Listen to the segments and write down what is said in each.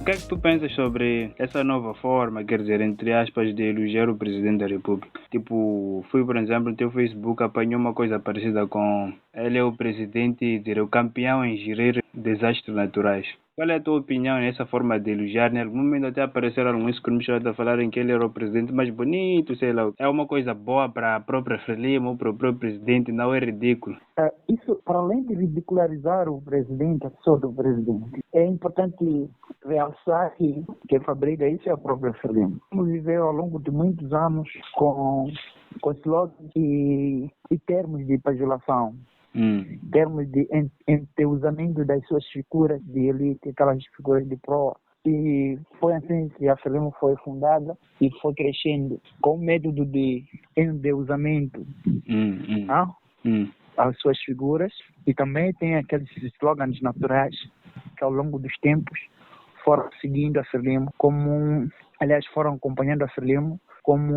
que é que tu pensas sobre essa nova forma, quer dizer, entre aspas, de elogiar o Presidente da República? Tipo, fui, por exemplo, no teu Facebook, apanhou uma coisa parecida com ele é o presidente, dizer, o campeão em gerir desastres naturais. Qual é a tua opinião nessa forma de elogiar? Em algum momento até apareceram alguns screenshots a falarem que ele era o presidente mais bonito, sei lá. É uma coisa boa para a própria Frelimo ou para o próprio presidente, não é ridículo. Isso, para além de ridicularizar o presidente, a pessoa do presidente, é importante realçar que fabrica isso é a própria Frelimo. Vamos viver ao longo de muitos anos com slogans e termos de bajulação. Em termos de enteusamento das suas figuras de elite, aquelas figuras de proa. E foi assim que a Frelimo foi fundada e foi crescendo com o método de endeusamento as suas figuras. E também tem aqueles slogans naturais que ao longo dos tempos foram seguindo a Frelimo foram acompanhando a Frelimo como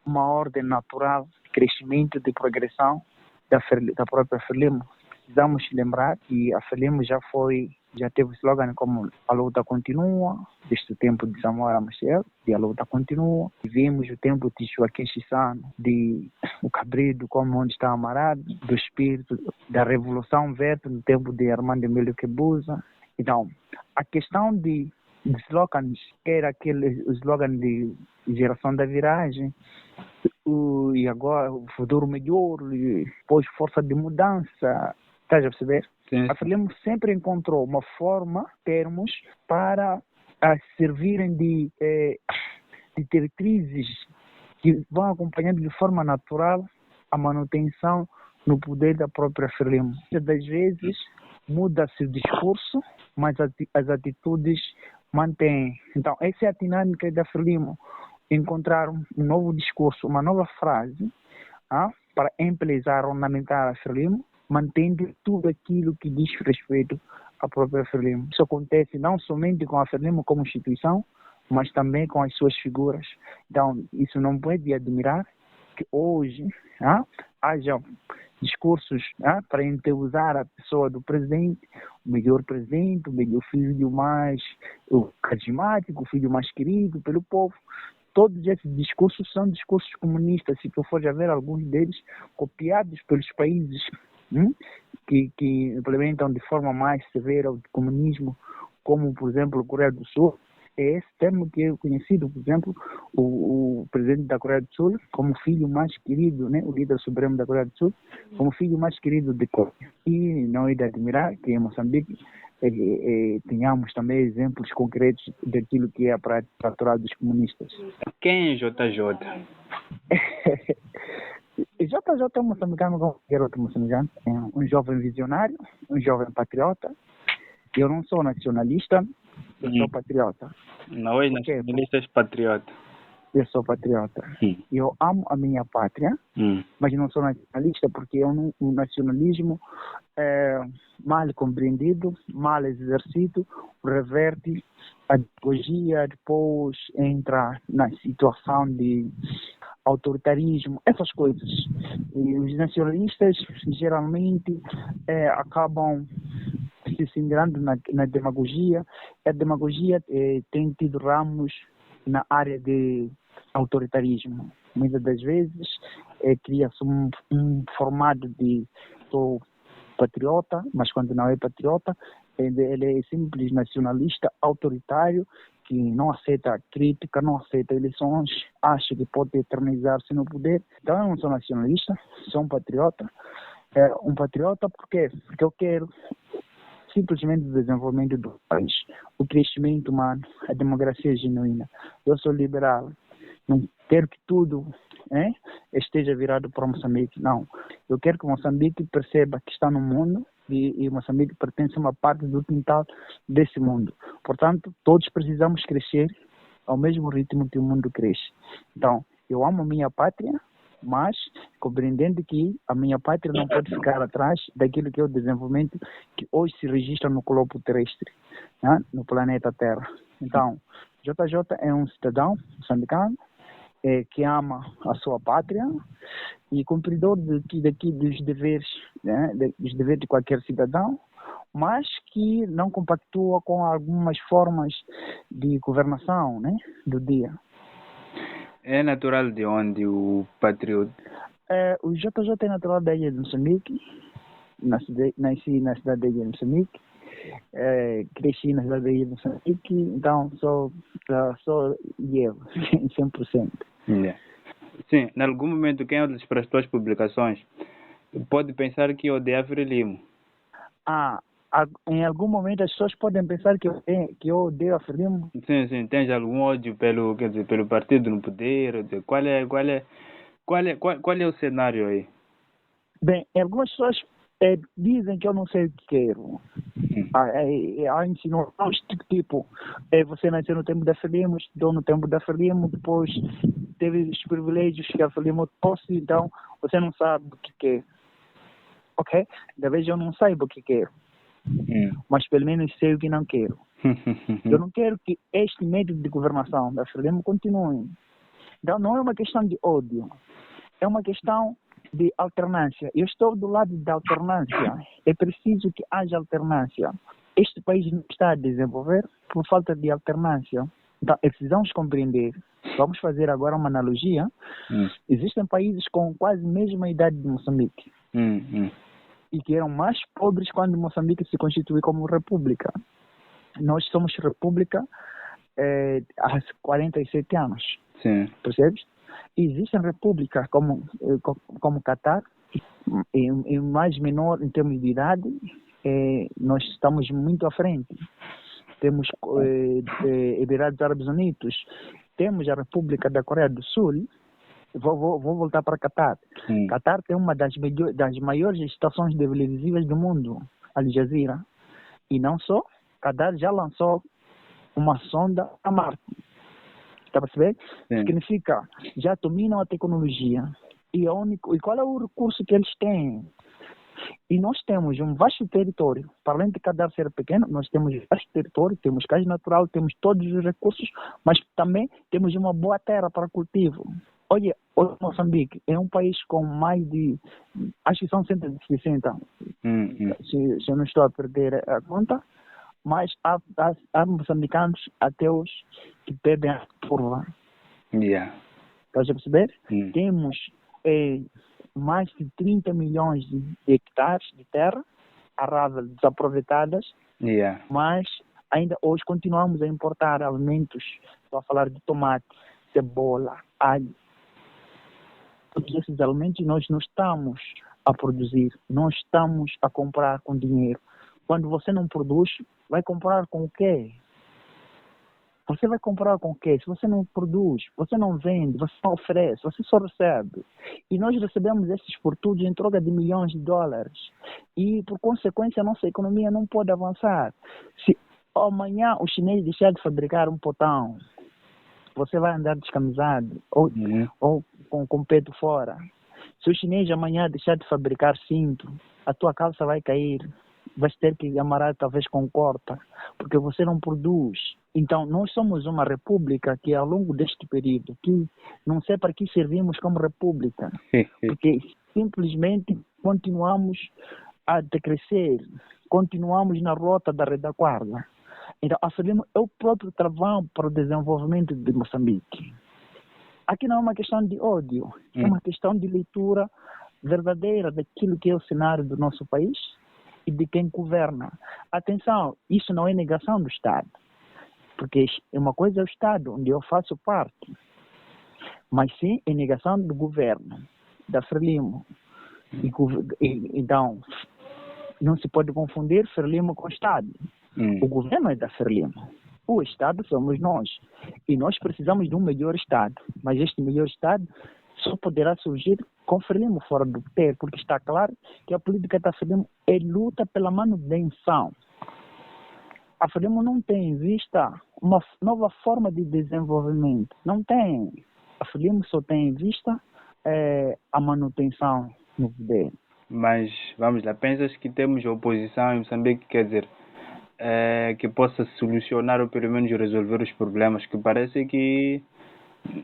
uma ordem natural de crescimento, de progressão da própria Frelimo. Precisamos lembrar que a Frelimo já teve slogan como a luta continua, desde o tempo de Samora Machel, e a luta continua. Vimos o tempo de Joaquim Chissano, de o Cabredo como onde está amarrado, do espírito da Revolução Verde no tempo de Armando Emílio Quebuza. Então, a questão de slogans, que era aquele slogan de geração da viragem, e agora o futuro melhor, e depois força de mudança, estás a perceber? Sim. A Frelimo sempre encontrou uma forma, termos, para servirem de diretrizes que vão acompanhando de forma natural a manutenção no poder da própria Frelimo. Muitas das vezes muda-se o discurso, mas as atitudes mantêm. Então, essa é a dinâmica da Frelimo. Encontrar um novo discurso, uma nova frase para embelezar, ornamentar a Frelimo, mantendo tudo aquilo que diz respeito à própria Frelimo. Isso acontece não somente com a Frelimo como instituição, mas também com as suas figuras. Então, isso não pode admirar que hoje haja discursos para enteusar a pessoa do presidente, o melhor filho mais carismático, o filho mais querido pelo povo. Todos esses discursos são discursos comunistas, se tu for já ver alguns deles copiados pelos países que implementam de forma mais severa o comunismo, como, por exemplo, a Coreia do Sul. É esse termo que é conhecido, por exemplo, o presidente da Coreia do Sul como filho mais querido, né, o líder supremo da Coreia do Sul, como filho mais querido de Coreia. E não é de admirar que em Moçambique tenhamos também exemplos concretos daquilo que é a prática natural dos comunistas. Quem é JJ? JJ é um moçambicano como qualquer outro moçambicano. É um jovem visionário, um jovem patriota. Eu não sou nacionalista, eu sou patriota. Não é nacionalista, é patriota. Eu sou patriota. Eu amo a minha pátria, mas não sou nacionalista porque o nacionalismo mal compreendido, mal exercido, reverte a ideologia, depois entra na situação de autoritarismo, essas coisas. E os nacionalistas geralmente acabam se cindrando na demagogia. A demagogia tem tido ramos na área de autoritarismo. Muitas das vezes cria-se um formato de sou patriota, mas quando não é patriota, ele é simples nacionalista, autoritário, que não aceita crítica, não aceita eleições, acha que pode eternizar-se no poder. Então eu não sou nacionalista, sou um patriota. Um patriota porque eu quero simplesmente o desenvolvimento do país, o crescimento humano, a democracia genuína. Eu sou liberal, não quero que tudo esteja virado para Moçambique, não. Eu quero que Moçambique perceba que está no mundo e Moçambique pertence a uma parte do quintal desse mundo. Portanto, todos precisamos crescer ao mesmo ritmo que o mundo cresce. Então, eu amo a minha pátria, mas compreendendo que a minha pátria não pode ficar atrás daquilo que é o desenvolvimento que hoje se registra no globo terrestre, no planeta Terra. Então, JJ é um cidadão moçambicano que ama a sua pátria e cumpridor dos deveres, dos deveres de qualquer cidadão, mas que não compactua com algumas formas de governação, né, do dia. É natural de onde o patriota? O JJ é natural da ilha de Moçambique, nasci na cidade da ilha de Moçambique, cresci na cidade da ilha de Moçambique, então sou eu, 100%. Yeah. Sim, em algum momento quem olha para as tuas publicações pode pensar que odeia Frelimo. Em algum momento as pessoas podem pensar que eu odeio a Frelimo. Sim, tens algum ódio pelo partido no poder? Qual é o cenário aí? Bem, algumas pessoas dizem que eu não sei o que quero. Há insinuações tipo, você nasceu no tempo da Frelimo, estudou no tempo da Frelimo, depois teve os privilégios que a Frelimo trouxe, então você não sabe o que quer. Ok? Da vez eu não saiba o que quero. Mas pelo menos sei o que não quero. Eu não quero que este método de governação da Frelimo continue. Então não é uma questão de ódio, é uma questão de alternância. Eu estou do lado da alternância. É preciso que haja alternância. Este país não está a desenvolver por falta de alternância. Então, precisamos compreender. Vamos fazer agora uma analogia. Existem países com quase a mesma idade de Moçambique. E que eram mais pobres quando Moçambique se constituiu como república. Nós somos república há 47 anos. Sim. Percebes? Existem repúblicas como Catar, em mais menor em termos de idade, nós estamos muito à frente. Temos Emirados Árabes Unidos, temos a República da Coreia do Sul. Vou voltar para Catar. Catar tem uma das maiores estações televisivas do mundo, Al Jazeera. E não só, Catar já lançou uma sonda a Marte. Está a perceber? Significa, já dominam a tecnologia. E qual é o recurso que eles têm? E nós temos um vasto território. Para além de Catar ser pequeno, nós temos um vasto território, temos gás natural, temos todos os recursos, mas também temos uma boa terra para cultivo. Olha, Moçambique é um país com mais de, acho que são 160, se eu não estou a perder a conta, mas há moçambicanos ateus que bebem a curva. Yeah. Estás a perceber? Temos mais de 30 milhões de hectares de terra arável desaproveitadas, mas ainda hoje continuamos a importar alimentos, estou a falar de tomate, cebola, alho. Todos esses alimentos nós não estamos a produzir, não estamos a comprar com dinheiro. Quando você não produz, vai comprar com o quê? Você vai comprar com o quê? Se você não produz, você não vende, você não oferece, você só recebe. E nós recebemos esses fortunos em troca de milhões de dólares. E, por consequência, a nossa economia não pode avançar. Se amanhã o chinês deixar de fabricar um potão, você vai andar descamisado ou com o peito fora. Se o chinês amanhã deixar de fabricar cinto, a tua calça vai cair. Vais ter que amarrar talvez com corta, porque você não produz. Então, nós somos uma república que ao longo deste período, que não sei para que servimos como república, porque simplesmente continuamos a decrescer, continuamos na rota da retaguarda. Então, a Frelimo é o próprio travão para o desenvolvimento de Moçambique. Aqui não é uma questão de ódio, é uma questão de leitura verdadeira daquilo que é o cenário do nosso país e de quem governa. Atenção, isso não é negação do Estado, porque uma coisa é o Estado, onde eu faço parte, mas sim é negação do governo, da Frelimo. Então, não se pode confundir Frelimo com o Estado. O governo é da Frelimo. O Estado somos nós. E nós precisamos de um melhor Estado. Mas este melhor Estado só poderá surgir com Frelimo fora do poder, porque está claro que a política da Frelimo é luta pela manutenção. A Frelimo não tem em vista uma nova forma de desenvolvimento. Não tem. A Frelimo só tem em vista a manutenção no poder. Mas, vamos lá, pensas que temos oposição em Moçambique, quer dizer, que possa solucionar ou pelo menos resolver os problemas, que parece que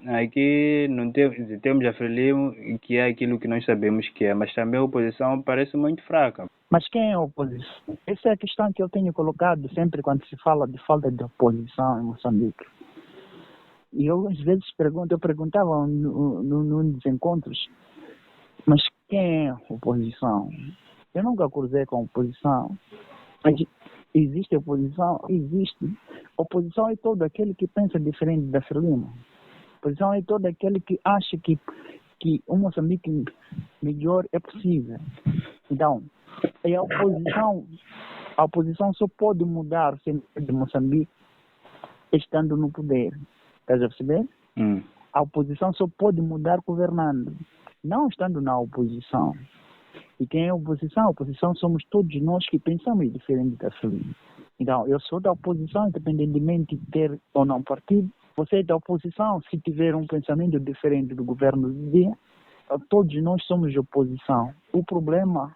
aqui não temos a Frelimo, que é aquilo que nós sabemos que é, mas também a oposição parece muito fraca. Mas quem é a oposição? Essa é a questão que eu tenho colocado sempre quando se fala de falta de oposição em Moçambique. E eu às vezes eu perguntava num dos encontros, mas quem é a oposição? Eu nunca cruzei com a oposição. Mas existe oposição? Existe. Oposição é todo aquele que pensa diferente da Frelimo. Oposição é todo aquele que acha que um Moçambique melhor é possível. Então, a oposição só pode mudar de Moçambique estando no poder. Estás a perceber? A oposição só pode mudar governando, não estando na oposição. E quem é a oposição? A oposição somos todos nós que pensamos diferente da Frelimo. Então, eu sou da oposição, independentemente de ter ou não partido. Você é da oposição, se tiver um pensamento diferente do governo do dia. Todos nós somos de oposição. O problema,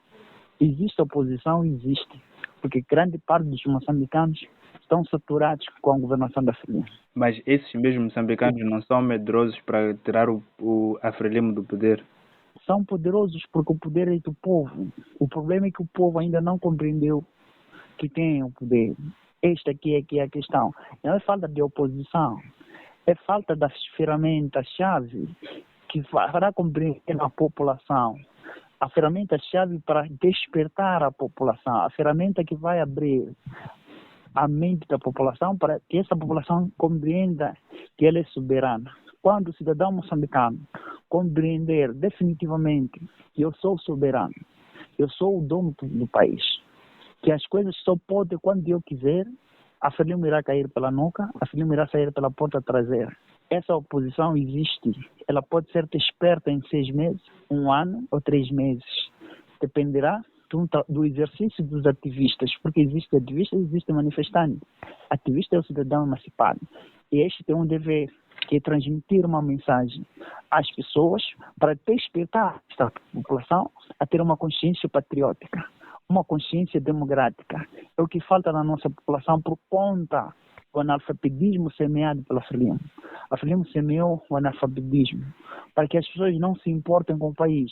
existe oposição, existe. Porque grande parte dos moçambicanos estão saturados com a governação da Frelimo. Mas esses mesmos moçambicanos não são medrosos para tirar a Frelimo do poder? São poderosos porque o poder é do povo. O problema é que o povo ainda não compreendeu que tem o poder. Esta aqui é a questão. Não é falta de oposição. É falta das ferramentas-chave que fará compreender a população. A ferramenta-chave para despertar a população. A ferramenta que vai abrir a mente da população para que essa população compreenda que ela é soberana. Quando o cidadão moçambicano compreender definitivamente que eu sou soberano, eu sou o dono do país, que as coisas só podem quando eu quiser, a Frelimo irá cair pela nuca, a Frelimo irá sair pela porta traseira. Essa oposição existe. Ela pode ser desperta em 6 meses, 1 ano ou 3 meses. Dependerá do exercício dos ativistas, porque existe ativista e existe manifestante. Ativista é o cidadão emancipado. E este tem um dever, que é transmitir uma mensagem às pessoas para despertar esta população a ter uma consciência patriótica, uma consciência democrática. É o que falta na nossa população por conta do analfabetismo semeado pela Frelimo. A Frelimo semeou o analfabetismo para que as pessoas não se importem com o país.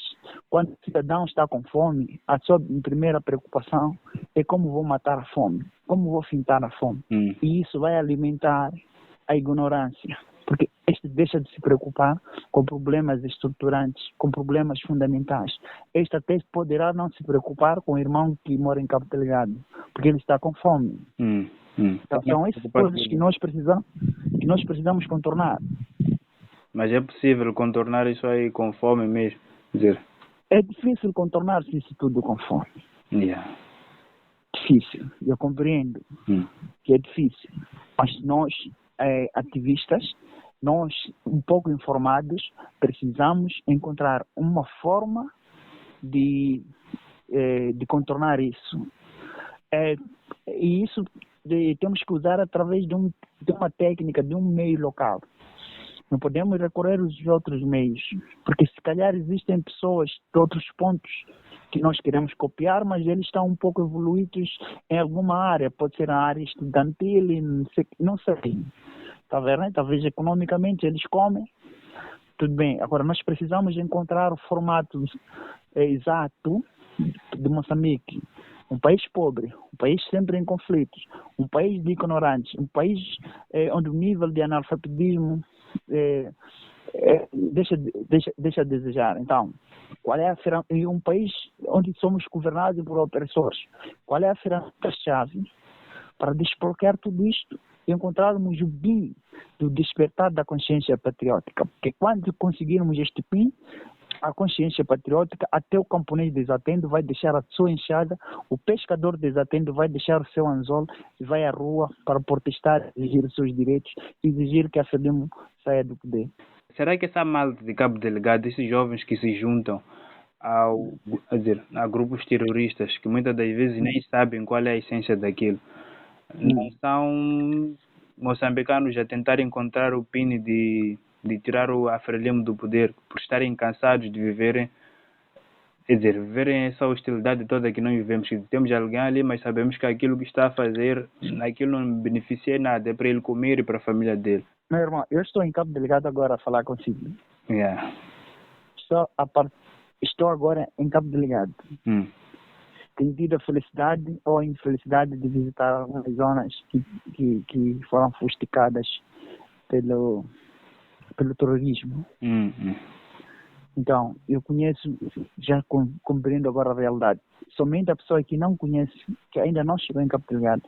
Quando o cidadão está com fome, a sua primeira preocupação é como vou matar a fome, como vou fintar a fome. E isso vai alimentar a ignorância, porque este deixa de se preocupar com problemas estruturantes, com problemas fundamentais. Este até poderá não se preocupar com o irmão que mora em Cabo Delgado, porque ele está com fome. Então, são essas coisas que nós precisamos contornar. Mas é possível contornar isso aí com fome mesmo? Dizer. É difícil contornar-se isso tudo com fome. Difícil, eu compreendo que é difícil. Mas nós, ativistas, nós, um pouco informados, precisamos encontrar uma forma de contornar isso. E isso temos que usar através de uma técnica, de um meio local. Não podemos recorrer aos outros meios, porque se calhar existem pessoas de outros pontos que nós queremos copiar, mas eles estão um pouco evoluídos em alguma área. Pode ser a área estudantil, não sei. Tá vendo, né? Talvez economicamente eles comem, tudo bem. Agora, nós precisamos encontrar o formato exato de Moçambique. Um país pobre, um país sempre em conflitos, um país de ignorantes, um país onde o nível de analfabetismo deixa a desejar. Então, qual é um país onde somos governados por opressores? Qual é a ferramenta-chave para desbloquear tudo isto e encontrarmos o BIM do despertar da consciência patriótica? Porque quando conseguirmos este BIM, a consciência patriótica, até o camponês desatento vai deixar a sua enxada, o pescador desatento vai deixar o seu anzol e vai à rua para protestar, exigir os seus direitos, exigir que a Frelimo saia do poder. Será que essa malta de Cabo Delgado, esses jovens que se juntam a grupos terroristas, que muitas das vezes nem sabem qual é a essência daquilo, não são moçambicanos a tentar encontrar o PIN de tirar a Frelimo do poder, por estarem cansados de viverem essa hostilidade toda que nós vivemos, que temos alguém ali, mas sabemos que aquilo que está a fazer, aquilo não beneficia nada, é para ele comer e para a família dele. Meu irmão, eu estou em Cabo Delgado agora a falar consigo. Estou agora em Cabo Delgado. tenho tido a felicidade ou a infelicidade de visitar algumas zonas que foram fustigadas pelo terrorismo. Então, eu conheço, já compreendo agora a realidade. Somente a pessoa que não conhece, que ainda não chegou em Cabo Delgado,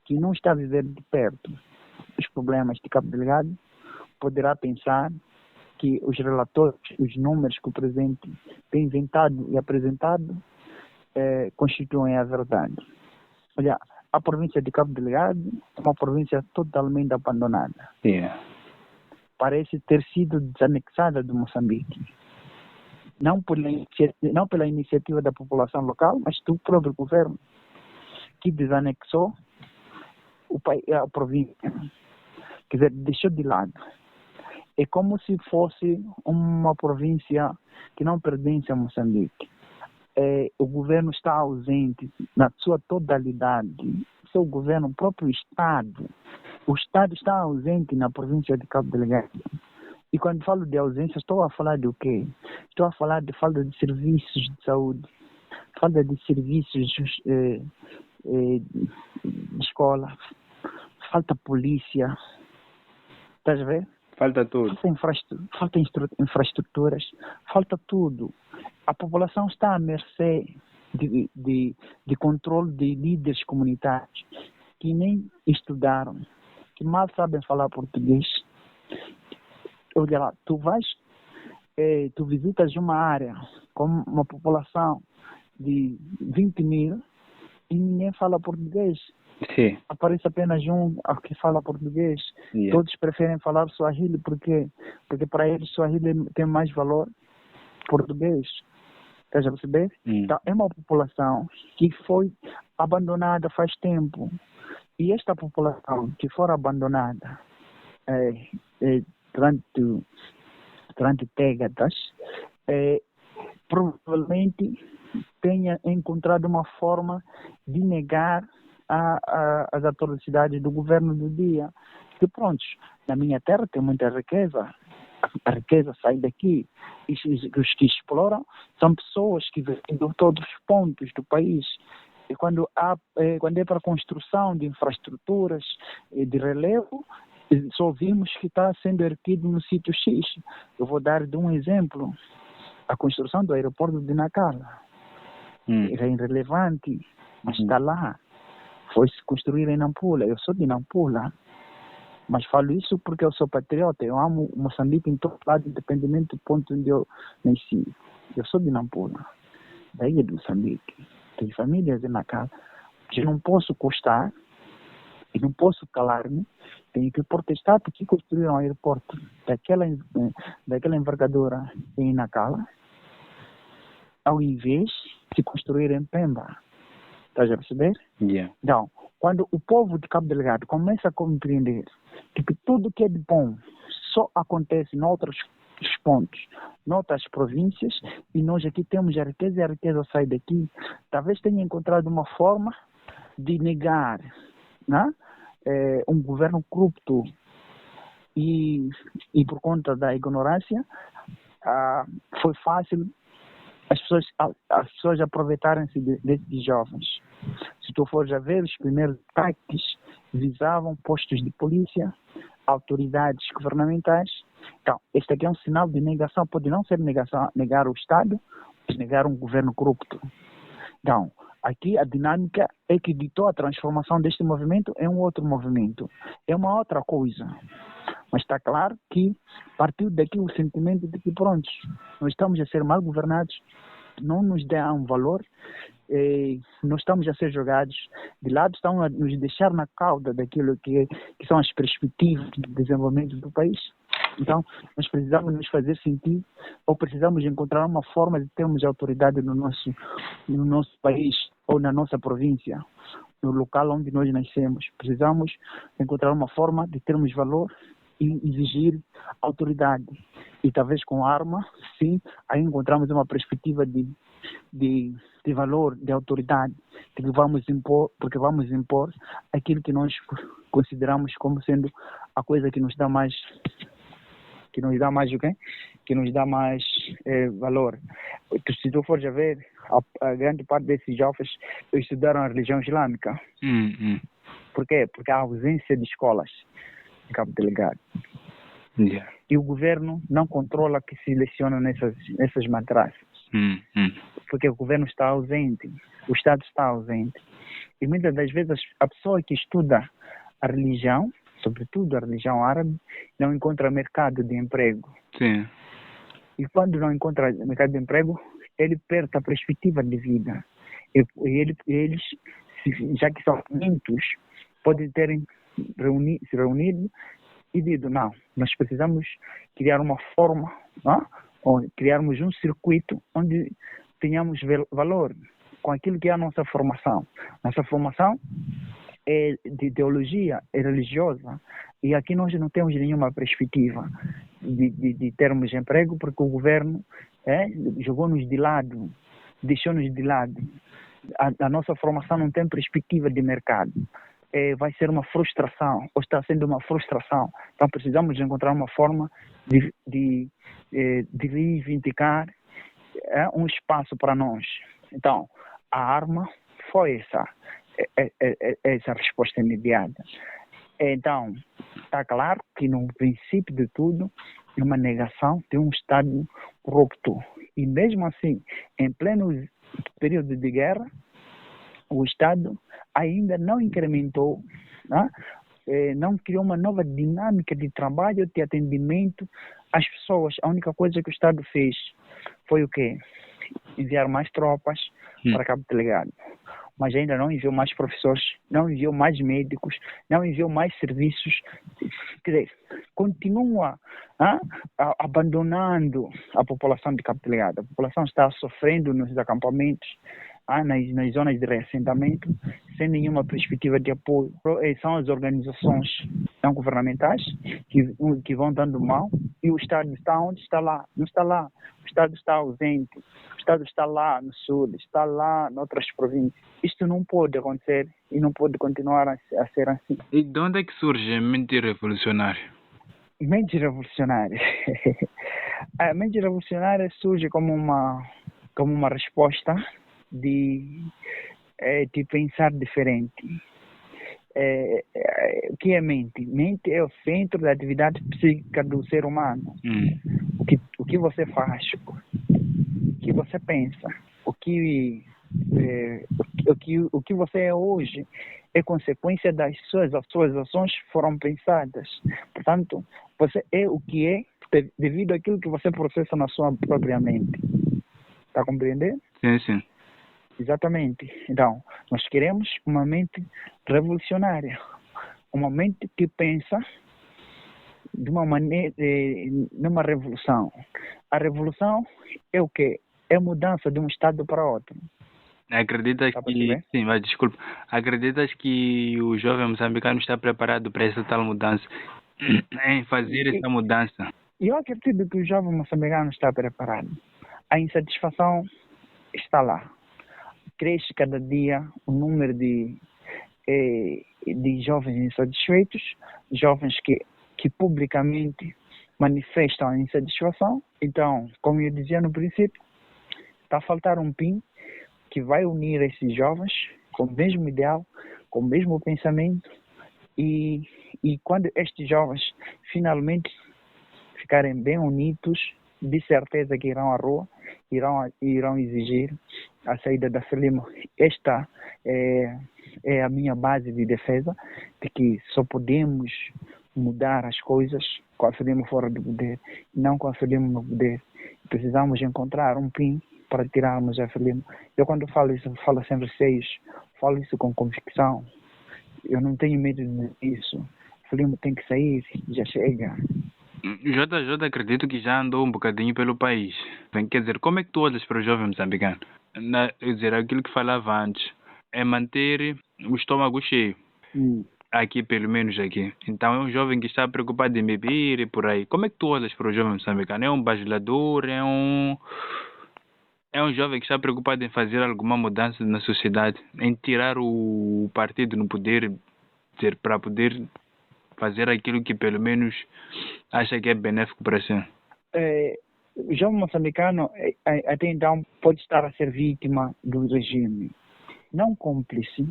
que não está a viver de perto os problemas de Cabo Delgado, poderá pensar que os relatórios, os números que o presidente tem inventado e apresentado constituem a verdade. Olha, a província de Cabo Delgado é uma província totalmente abandonada. Parece ter sido desanexada de Moçambique. Não pela iniciativa da população local, mas do próprio governo, que desanexou a província. Quer dizer, deixou de lado. É como se fosse uma província que não pertence a Moçambique. O governo está ausente na sua totalidade. O governo, o próprio Estado. O Estado está ausente na província de Cabo Delgado. E quando falo de ausência, estou a falar de o quê? Estou a falar de falta de serviços de saúde, falta de serviços de escola, falta polícia. Estás a ver? Falta tudo. Falta infraestruturas, falta tudo. A população está à mercê de controle de líderes comunitários que nem estudaram, que mal sabem falar português. Olha lá, tu visitas uma área com uma população de 20 mil e ninguém fala português. Sim. Aparece apenas um que fala português. Todos preferem falar Swahili porque para eles Swahili tem mais valor que português. Estás a perceber? Então, é uma população que foi abandonada faz tempo. E esta população que for abandonada durante décadas, provavelmente tenha encontrado uma forma de negar as atrocidades do governo do dia. Que pronto, na minha terra tem muita riqueza, a riqueza sai daqui. E os que exploram são pessoas que vêm de todos os pontos do país. E quando é para a construção de infraestruturas de relevo, só vimos que está sendo erguido no sítio X. Eu vou dar de um exemplo. A construção do aeroporto de Nacala. Era irrelevante, mas está lá. Foi-se construir em Nampula. Eu sou de Nampula. Mas falo isso porque eu sou patriota. Eu amo Moçambique em todo lado, independente do ponto onde eu nasci. Eu sou de Nampula, da ilha de Moçambique. Tenho famílias em Nacala. Eu não posso custar e não posso calar-me. Tenho que protestar porque construíram um aeroporto daquela envergadura em Nacala, ao invés de construir em Pemba. Estás a perceber? Então, quando o povo de Cabo Delgado começa a compreender que tudo que é de bom só acontece em outros pontos, noutras províncias, e nós aqui temos a riqueza e a riqueza sai daqui, talvez tenha encontrado uma forma de negar, né? Um governo corrupto e por conta da ignorância foi fácil as pessoas aproveitarem-se desses jovens. Se tu fores a ver, os primeiros ataques visavam postos de polícia, autoridades governamentais. Então, este aqui é um sinal de negação. Pode não ser negar o Estado, mas negar um governo corrupto. Então, aqui a dinâmica é que ditou a transformação deste movimento em um outro movimento. É uma outra coisa. Mas está claro que partiu daqui o sentimento de que, pronto, nós estamos a ser mal governados, não nos dão valor, nós estamos a ser jogados de lado, estão a nos deixar na cauda daquilo que são as perspectivas de desenvolvimento do país. Então, nós precisamos nos fazer sentir, ou precisamos encontrar uma forma de termos autoridade no nosso país, ou na nossa província, no local onde nós nascemos. Precisamos encontrar uma forma de termos valor e exigir autoridade. E talvez com arma, sim, aí encontramos uma perspectiva de valor, de autoridade, porque vamos impor aquilo que nós consideramos como sendo a coisa que nos dá mais o quê? Que nos dá mais valor. Se tu fores a ver, a grande parte desses jovens estudaram a religião islâmica. Por quê? Porque há ausência de escolas em Cabo Delgado. Yeah. E o governo não controla que se leciona nessas madrasas. Porque o governo está ausente, o Estado está ausente. E muitas das vezes a pessoa que estuda a religião, sobretudo a religião árabe, não encontra mercado de emprego. Sim. E quando não encontra mercado de emprego, ele perde a perspectiva de vida. E eles, já que são muitos, podem se reunido e dito, não, nós precisamos criar uma forma, ou criarmos um circuito onde tenhamos valor com aquilo que é a nossa formação. Nossa formação é de ideologia, é religiosa, e aqui nós não temos nenhuma perspectiva de termos emprego, porque o governo jogou-nos de lado, deixou-nos de lado. A nossa formação não tem perspectiva de mercado. Vai ser uma frustração, ou está sendo uma frustração. Então precisamos encontrar uma forma de reivindicar um espaço para nós. Então, a arma foi essa resposta imediata. Então, está claro que no princípio de tudo é uma negação de um Estado corrupto. E mesmo assim, em pleno período de guerra, o Estado ainda não incrementou, não criou uma nova dinâmica de trabalho, de atendimento às pessoas. A única coisa que o Estado fez foi o quê? Enviar mais tropas para Cabo Delgado. Mas ainda não enviou mais professores, não enviou mais médicos, não enviou mais serviços. Quer dizer, continua abandonando a população de Cabo Delgado. A população está sofrendo nos acampamentos, nas zonas de reassentamento, sem nenhuma perspectiva de apoio. São as organizações não governamentais que vão dando mal, e o Estado está onde? Está lá. Não está lá. O Estado está ausente. O Estado está lá no sul, está lá em outras províncias. Isto não pode acontecer e não pode continuar a ser assim. E de onde é que surge a mente revolucionária? Mente revolucionária. A mente revolucionária surge como uma resposta de pensar diferente. O que é mente? Mente é o centro da atividade psíquica do ser humano. O que você faz, o que você pensa, o que você é hoje é consequência das suas ações foram pensadas. Portanto, você é o que é devido àquilo que você processa na sua própria mente. Está a compreender? Sim, sim. Exatamente. Então, nós queremos uma mente revolucionária, uma mente que pensa de uma maneira, numa revolução. A revolução é o quê? É a mudança de um estado para outro. Acreditas que... Sim, mas desculpa. Acreditas que o jovem moçambicano está preparado para essa tal mudança? Em fazer essa mudança? Eu acredito que o jovem moçambicano está preparado. A insatisfação está lá. Cresce cada dia o número de jovens insatisfeitos, jovens que publicamente manifestam a insatisfação. Então, como eu dizia no princípio, está a faltar um PIN que vai unir esses jovens com o mesmo ideal, com o mesmo pensamento, e quando estes jovens finalmente ficarem bem unidos, de certeza que irão à rua, irão exigir a saída da Frelimo. Esta é a minha base de defesa, de que só podemos mudar as coisas com a Frelimo fora do poder, não com a Frelimo no poder. Precisamos encontrar um PIN para tirarmos a Frelimo. Eu, quando falo isso, falo sem receios, falo isso com convicção. Eu não tenho medo disso. A Frelimo tem que sair, já chega. JJ, acredito que já andou um bocadinho pelo país. Quer dizer, como é que tu olhas para o jovem moçambicano? Quer dizer, aquilo que falava antes, é manter o estômago cheio. Aqui, pelo menos aqui. Então é um jovem que está preocupado em beber e por aí. Como é que tu olhas para o jovem moçambicano? É um bajulador? É um jovem que está preocupado em fazer alguma mudança na sociedade? Em tirar o partido no poder, para poder fazer aquilo que pelo menos acha que é benéfico para si? o jovem moçambicano até então pode estar a ser vítima do regime, não cúmplice.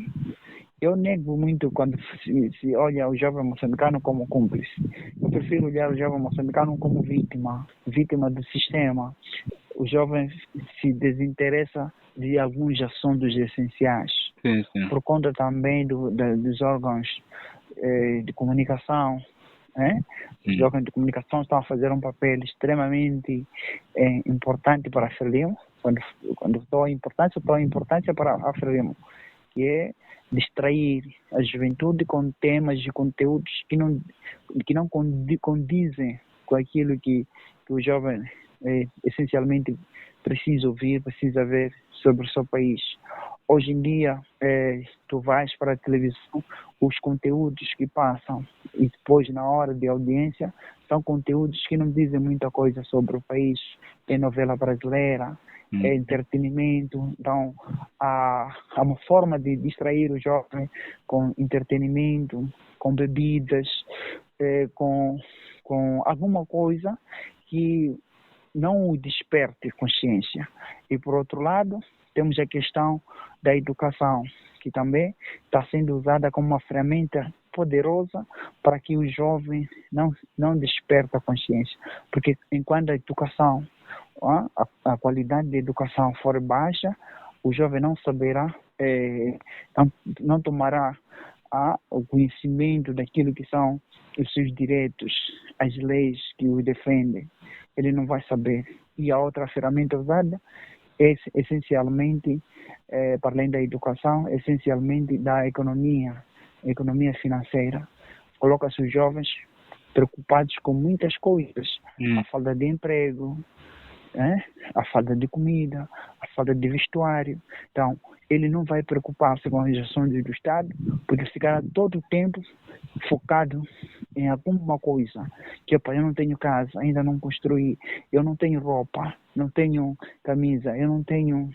Eu nego muito quando se olha o jovem moçambicano como cúmplice. Eu prefiro olhar o jovem moçambicano como vítima do sistema. O jovem se desinteressa de alguns assuntos essenciais, sim. por conta também dos órgãos de comunicação. Os órgãos de comunicação estão a fazer um papel extremamente importante para a Frelimo. Quando estou a importância para a Frelimo, que é distrair a juventude com temas e conteúdos que não condizem com aquilo que o jovem essencialmente precisa ouvir, precisa ver sobre o seu país. Hoje em dia, tu vais para a televisão, os conteúdos que passam e depois na hora de audiência são conteúdos que não dizem muita coisa sobre o país. É novela brasileira, é entretenimento. Então, há uma forma de distrair o jovem com entretenimento, com bebidas, com alguma coisa que não o desperte consciência. E, por outro lado, temos a questão da educação, que também está sendo usada como uma ferramenta poderosa para que o jovem não desperte a consciência. Porque enquanto a educação, a qualidade da educação for baixa, o jovem não saberá, não tomará o conhecimento daquilo que são os seus direitos, as leis que o defendem. Ele não vai saber. E a outra ferramenta usada é essencialmente, para além da educação, essencialmente da economia financeira. Coloca-se os jovens preocupados com muitas coisas. A falta de emprego, a falta de comida, a falta de vestuário. Então, ele não vai preocupar-se com as ações do Estado, porque ficará todo o tempo focado em alguma coisa. Que eu não tenho casa, ainda não construí, eu não tenho roupa, não tenho camisa, eu não tenho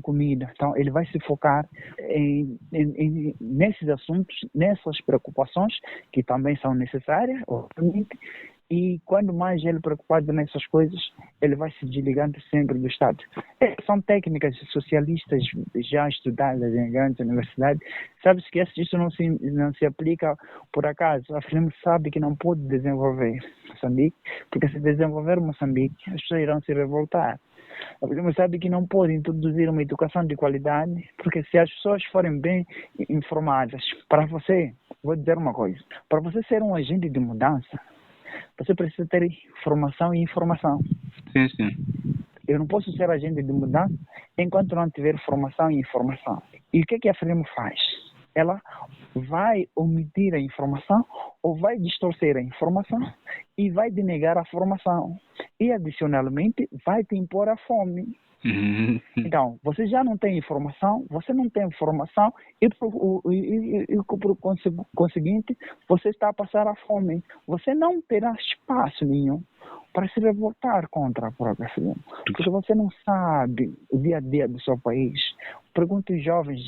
comida. Então, ele vai se focar nesses assuntos, nessas preocupações, que também são necessárias, obviamente. E quando mais ele preocupado nessas coisas, ele vai se desligando sempre do Estado. São técnicas socialistas já estudadas em grandes universidades. Sabe-se que isso não se aplica por acaso. A FRELIMO sabe que não pode desenvolver Moçambique, porque se desenvolver Moçambique, as pessoas irão se revoltar. A FRELIMO sabe que não pode introduzir uma educação de qualidade, porque se as pessoas forem bem informadas, vou dizer uma coisa, para você ser um agente de mudança, você precisa ter formação e informação. Sim. Eu não posso ser agente de mudança enquanto não tiver formação e informação. E o que a FRELIMO faz? Ela vai omitir a informação ou vai distorcer a informação e vai denegar a formação. E, adicionalmente, vai te impor a fome. Então, você já não tem informação, você não tem formação e por conseguinte, você está a passar a fome. Você não terá espaço nenhum para se revoltar contra a própria FRELIMO, porque você não sabe o dia a dia do seu país. Pergunte aos jovens,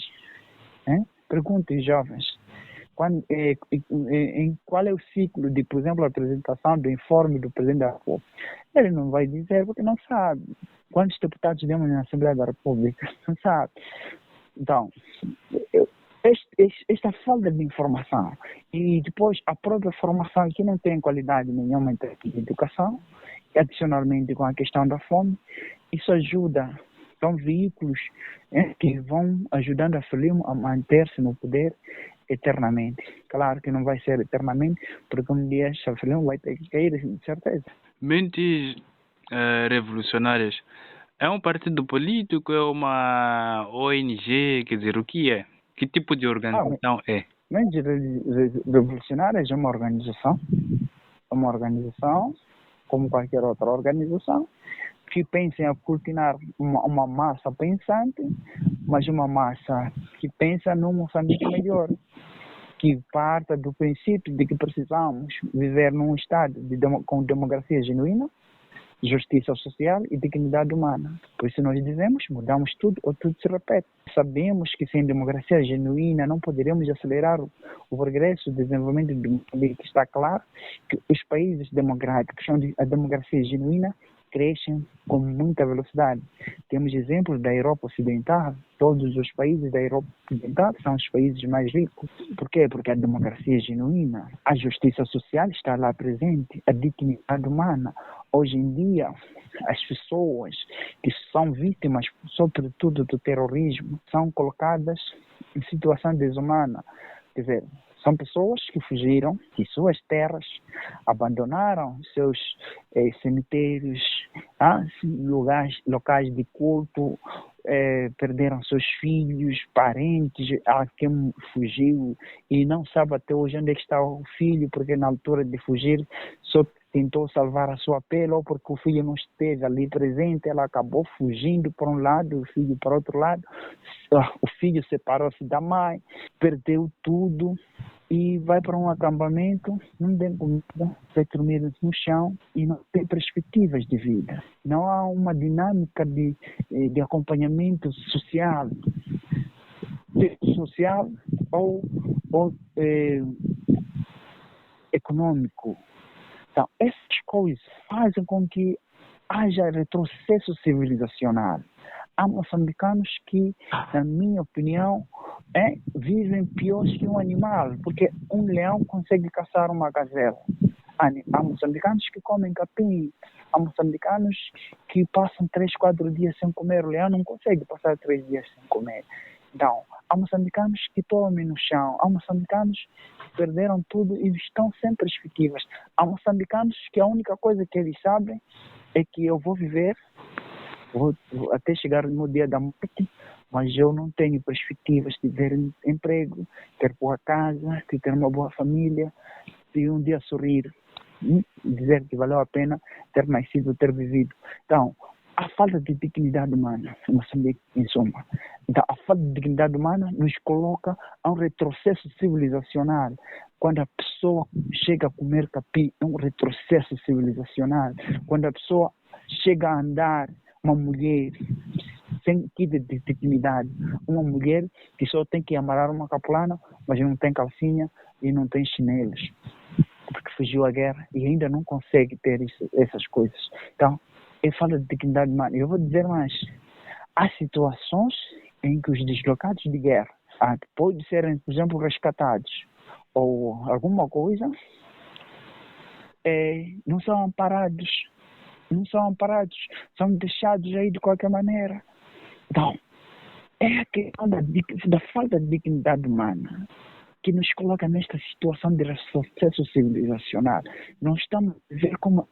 em qual é o ciclo de, por exemplo, a apresentação do informe do Presidente da República. Ele não vai dizer porque não sabe. Quantos deputados temos na Assembleia da República? Não sabe. Então, esta falta de informação e depois a própria formação que não tem qualidade nenhuma em termos de educação, e adicionalmente com a questão da fome, isso ajuda. São veículos que vão ajudando a FRELIMO a manter-se no poder eternamente. Claro que não vai ser eternamente, porque um dia a FRELIMO vai ter que cair, de certeza. Mentes revolucionárias é um partido político, é uma ONG, quer dizer, o que é? Que tipo de organização é? Mentes revolucionárias é uma organização como qualquer outra organização, que pensa em aglutinar uma massa pensante, mas uma massa que pensa num Moçambique melhor, que parta do princípio de que precisamos viver num estado com democracia genuína, justiça social e dignidade humana. Por isso nós dizemos, mudamos tudo ou tudo se repete. Sabemos que sem democracia genuína não poderemos acelerar o progresso, o desenvolvimento do Moçambique. Está claro que os países democráticos, onde a democracia é genuína, crescem com muita velocidade. Temos exemplos da Europa Ocidental. Todos os países da Europa Ocidental são os países mais ricos. Por quê? Porque a democracia é genuína, a justiça social está lá presente, a dignidade humana. Hoje em dia, as pessoas que são vítimas, sobretudo do terrorismo, são colocadas em situação desumana. Quer dizer, são pessoas que fugiram de suas terras, abandonaram seus cemitérios, locais de culto, perderam seus filhos, parentes, a quem fugiu e não sabe até hoje onde é que está o filho, porque na altura de fugir só tentou salvar a sua pele, ou porque o filho não esteve ali presente, ela acabou fugindo para um lado, o filho para outro lado, o filho separou-se da mãe, perdeu tudo e vai para um acampamento, não tem comida, vai dormir no chão e não tem perspectivas de vida. Não há uma dinâmica de acompanhamento social ou econômico. Então, essas coisas fazem com que haja retrocesso civilizacional. Há moçambicanos que, na minha opinião, vivem piores que um animal, porque um leão consegue caçar uma gazela. Há moçambicanos que comem capim, há moçambicanos que passam 3, 4 dias sem comer. O leão não consegue passar 3 dias sem comer. Então, há moçambicanos que dormem no chão, há moçambicanos que perderam tudo e estão sem perspectivas. Há moçambicanos que a única coisa que eles sabem é que eu vou viver, vou até chegar no dia da morte, mas eu não tenho perspectivas de ter emprego, ter boa casa, de ter uma boa família, de um dia sorrir, dizer que valeu a pena ter nascido, ter vivido. Então, a falta de dignidade humana em Moçambique, em suma. Então, a falta de dignidade humana nos coloca a um retrocesso civilizacional. Quando a pessoa chega a comer capim, é um retrocesso civilizacional. Quando a pessoa chega a andar, uma mulher sem sentido de dignidade, uma mulher que só tem que amarrar uma capulana, mas não tem calcinha e não tem chinelos, porque fugiu à guerra e ainda não consegue ter essas coisas. Então, é falta de dignidade humana. Eu vou dizer mais, há situações em que os deslocados de guerra, depois de serem, por exemplo, resgatados ou alguma coisa, não são amparados, são deixados aí de qualquer maneira. Então, é a questão da falta de dignidade humana que nos coloca nesta situação de retrocesso civilizacional. Nós estamos a ver como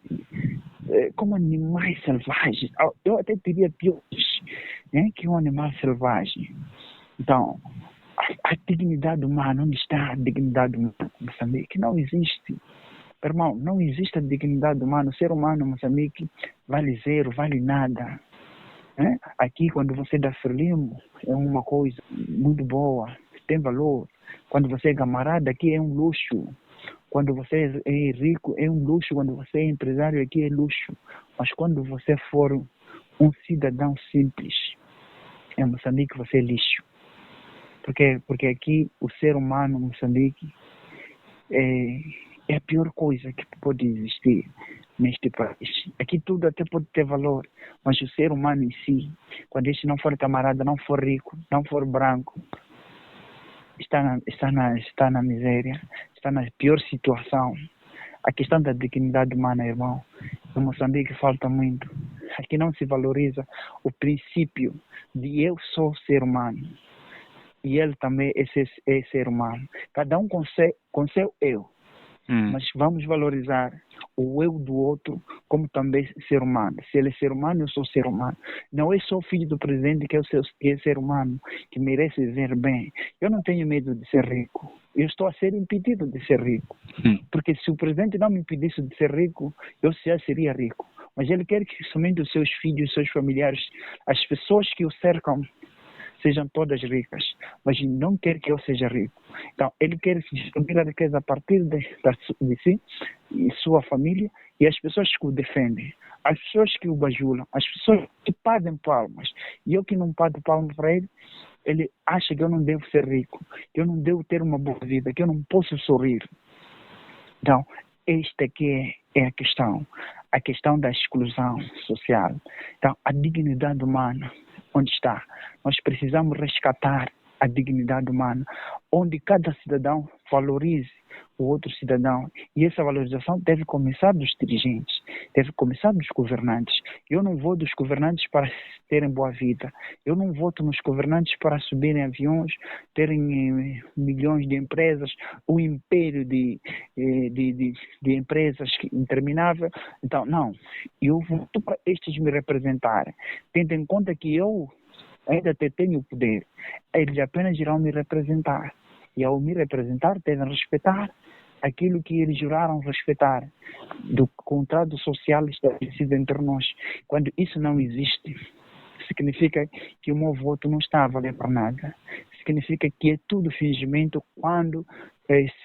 animais selvagens. Eu até diria piores que um animal selvagem. Então, a dignidade humana, onde está a dignidade humana em Moçambique? Não existe. Irmão, não existe a dignidade humana. O ser humano em Moçambique vale zero, vale nada. Aqui, quando você dá Frelimo, é uma coisa muito boa, tem valor. Quando você é camarada, aqui é um luxo. Quando você é rico, é um luxo. Quando você é empresário, aqui é luxo. Mas quando você for um cidadão simples, em Moçambique você é lixo. Porque aqui o ser humano em Moçambique é a pior coisa que pode existir neste país. Aqui tudo até pode ter valor, mas o ser humano em si, quando este não for camarada, não for rico, não for branco, está na miséria, está na pior situação. A questão da dignidade humana, irmão, em Moçambique falta muito. Aqui não se valoriza o princípio de eu sou ser humano e ele também é ser humano. Cada um com seu eu. Mas vamos valorizar o eu do outro como também ser humano. Se ele é ser humano, eu sou ser humano. Não é só o filho do presidente que é ser humano, que merece viver bem. Eu não tenho medo de ser rico. Eu estou a ser impedido de ser rico. Porque se o presidente não me impedisse de ser rico, eu já seria rico. Mas ele quer que somente os seus filhos, os seus familiares, as pessoas que o cercam, sejam todas ricas, mas não quer que eu seja rico. Então, ele quer distribuir a riqueza a partir de si e sua família E as pessoas que o defendem, as pessoas que o bajulam, as pessoas que batem palmas, e eu que não bato palmas para ele, ele acha que eu não devo ser rico, que eu não devo ter uma boa vida, que eu não posso sorrir. Então, esta aqui é a questão da exclusão social. Então, a dignidade humana, onde está? Nós precisamos resgatar a dignidade humana, onde cada cidadão valorize o outro cidadão. E essa valorização deve começar dos dirigentes, deve começar dos governantes. Eu não vou dos governantes para terem boa vida. Eu não voto nos governantes para subirem aviões, terem milhões de empresas, o império de empresas interminável. Então, não. Eu voto para estes me representarem. Tendo em conta que eu ainda tenho o poder. Eles apenas irão me representar. E ao me representar, devem respeitar aquilo que eles juraram respeitar, do contrato social estabelecido entre nós. Quando isso não existe, significa que o meu voto não está a valer para nada. Significa que é tudo fingimento quando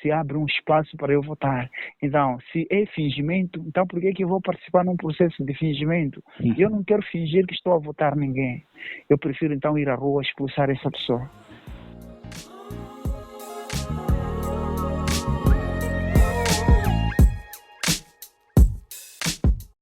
se abre um espaço para eu votar. Então, se é fingimento, então por que eu vou participar num processo de fingimento? Eu não quero fingir que estou a votar ninguém. Eu prefiro então ir à rua expulsar essa pessoa.